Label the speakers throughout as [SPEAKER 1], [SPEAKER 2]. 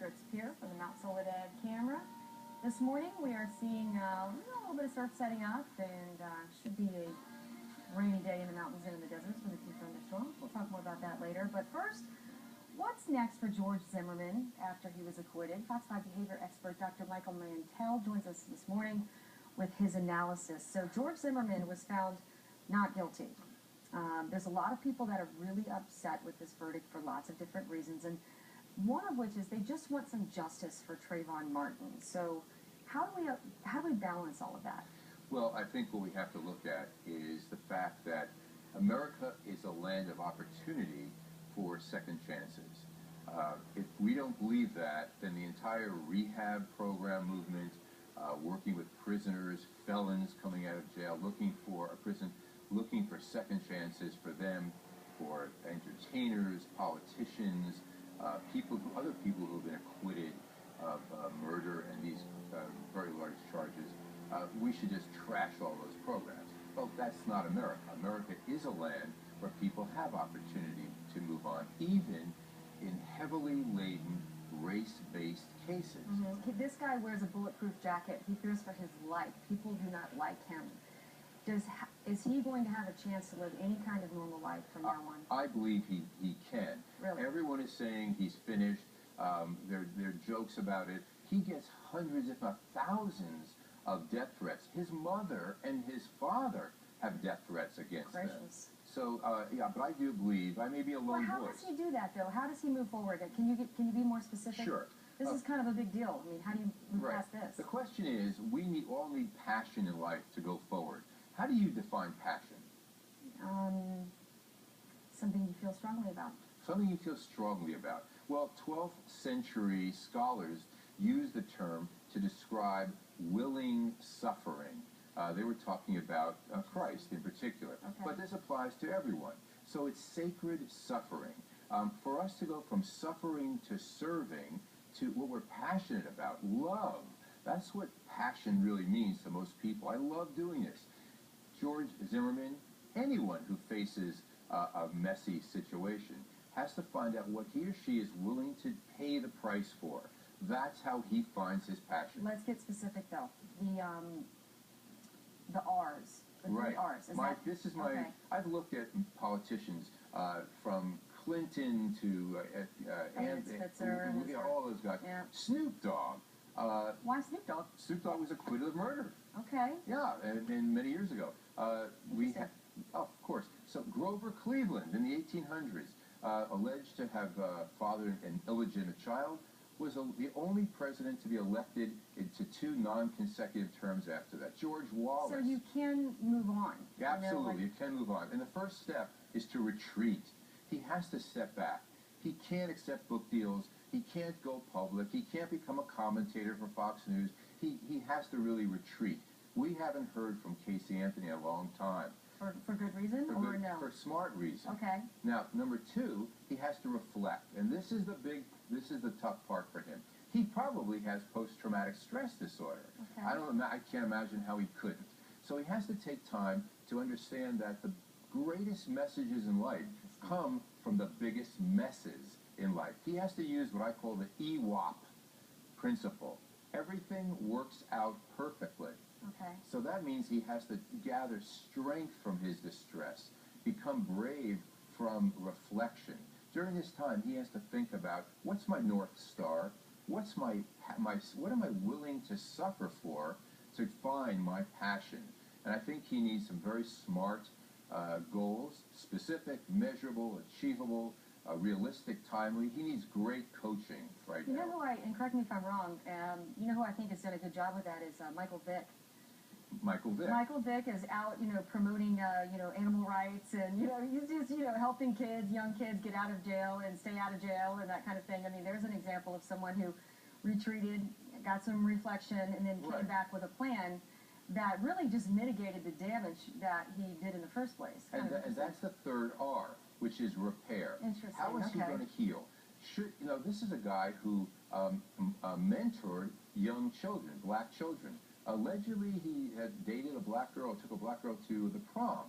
[SPEAKER 1] experts here from the Mount Soledad camera. This morning we are seeing a little bit of surf setting up, and should be a rainy day in the mountains and in the deserts with a few thunderstorms. We'll talk more about that later. But first, what's next for George Zimmerman after he was acquitted? Fox 5 behavior expert Dr. Michael Mantell joins us this morning with his analysis. So George Zimmerman was found not guilty. There's a lot of people that are really upset with this verdict for lots of different reasons, and one of which is they just want some justice for Trayvon Martin. So how do we balance all of that?
[SPEAKER 2] Well, I think what we have to look at is the fact that America is a land of opportunity for second chances. If we don't believe that, then the entire rehab program movement, working with prisoners, felons coming out of jail, looking for second chances for them, for entertainers, politicians, other people who have been acquitted of murder and these very large charges, we should just trash all those programs. Well, that's not America. America is a land where people have opportunity to move on, even in heavily laden, race-based cases.
[SPEAKER 1] Mm-hmm. This guy wears a bulletproof jacket. He fears for his life. People do not like him. Is he going to have a chance to live any kind of normal life from now on?
[SPEAKER 2] I believe he can.
[SPEAKER 1] Really?
[SPEAKER 2] Everyone is saying he's finished. There are jokes about it. He gets hundreds, if not thousands, of death threats. His mother and his father have death threats against him. So, yeah, but I do believe, I may be a lone voice.
[SPEAKER 1] How does he do that, though? How does he move forward? Can you be more specific?
[SPEAKER 2] Sure.
[SPEAKER 1] This is kind of a big deal. I mean, how do you move past this?
[SPEAKER 2] The question is, we all need passion in life to go forward. How do you define passion?
[SPEAKER 1] Something you feel strongly about.
[SPEAKER 2] Something you feel strongly about. Well, 12th century scholars used the term to describe willing suffering. They were talking about Christ in particular.
[SPEAKER 1] Okay.
[SPEAKER 2] But this applies to everyone. So it's sacred suffering. For us to go from suffering to serving to what we're passionate about, love. That's what passion really means to most people. I love doing this. George Zimmerman, anyone who faces a messy situation, has to find out what he or she is willing to pay the price for. That's how he finds his passion.
[SPEAKER 1] Let's get specific, though. The R's. The
[SPEAKER 2] right.
[SPEAKER 1] 3 R's.
[SPEAKER 2] Okay. I've looked at politicians from Clinton to all those guys.
[SPEAKER 1] Yeah.
[SPEAKER 2] Snoop Dogg.
[SPEAKER 1] Why Snoop Dogg?
[SPEAKER 2] Snoop Dogg was acquitted of murder.
[SPEAKER 1] Okay.
[SPEAKER 2] Yeah, and many years ago. Of course. So Grover Cleveland in the 1800s, alleged to have fathered an illegitimate child, was the only president to be elected into 2 non-consecutive terms after that. George Wallace.
[SPEAKER 1] So you can move on.
[SPEAKER 2] Absolutely, you can move on. And the first step is to retreat. He has to step back. He can't accept book deals. He can't go public. He can't become a commentator for Fox News. He has to really retreat. We haven't heard from Casey Anthony in a long time.
[SPEAKER 1] For good reason, or no?
[SPEAKER 2] For smart reason.
[SPEAKER 1] Okay.
[SPEAKER 2] Now, number 2, he has to reflect, and this is the tough part for him. He probably has post-traumatic stress disorder.
[SPEAKER 1] Okay.
[SPEAKER 2] I can't imagine how he couldn't. So he has to take time to understand that the greatest messages in life come from the biggest messes in life. He has to use what I call the EWOP principle. Everything works out perfectly.
[SPEAKER 1] Okay.
[SPEAKER 2] So that means he has to gather strength from his distress, become brave from reflection. During this time, he has to think about, what's my North Star? What am I willing to suffer for to find my passion? And I think he needs some very smart goals, specific, measurable, achievable, realistic, timely. He needs great coaching right now.
[SPEAKER 1] You know who and correct me if I'm wrong, you know who I think has done a good job with that is Michael Vick.
[SPEAKER 2] Michael Vick.
[SPEAKER 1] Michael Vick is out, promoting, animal rights, and, he's just, helping young kids get out of jail and stay out of jail and that kind of thing. I mean, there's an example of someone who retreated, got some reflection, and then came back with a plan that really just mitigated the damage that he did in the first place.
[SPEAKER 2] And that's the 3rd R, which is repair.
[SPEAKER 1] Interesting.
[SPEAKER 2] How is he going to heal? This is a guy who mentored young children, black children. Allegedly, he had dated a black girl, took a black girl to the prom.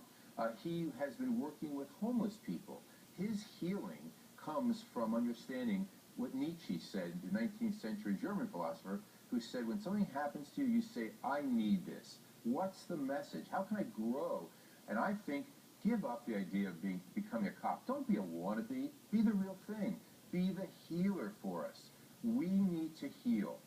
[SPEAKER 2] He has been working with homeless people. His healing comes from understanding what Nietzsche said, the 19th century German philosopher, who said, when something happens to you, you say, I need this. What's the message? How can I grow? And I think, give up the idea of becoming a cop. Don't be a wannabe. Be the real thing. Be the healer for us. We need to heal.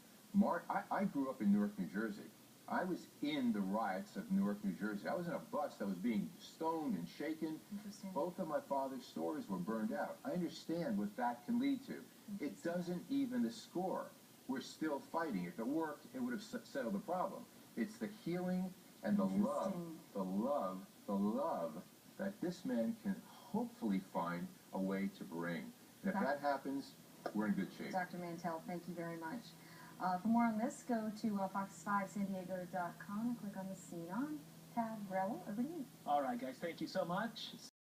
[SPEAKER 2] I grew up in Newark, New Jersey. I was in the riots of Newark, New Jersey. I was in a bus that was being stoned and shaken.
[SPEAKER 1] Interesting.
[SPEAKER 2] Both of my father's stores were burned out. I understand what that can lead to. It doesn't even the score. We're still fighting. If it worked, it would have settled the problem. It's the healing and the love, the love that this man can hopefully find a way to bring. And if that happens, we're in good shape.
[SPEAKER 1] Dr. Mantell, thank you very much. For more on this, go to fox5sandiego.com and click on the Scene On tab. Raul, over to you.
[SPEAKER 3] All right, guys, thank you so much.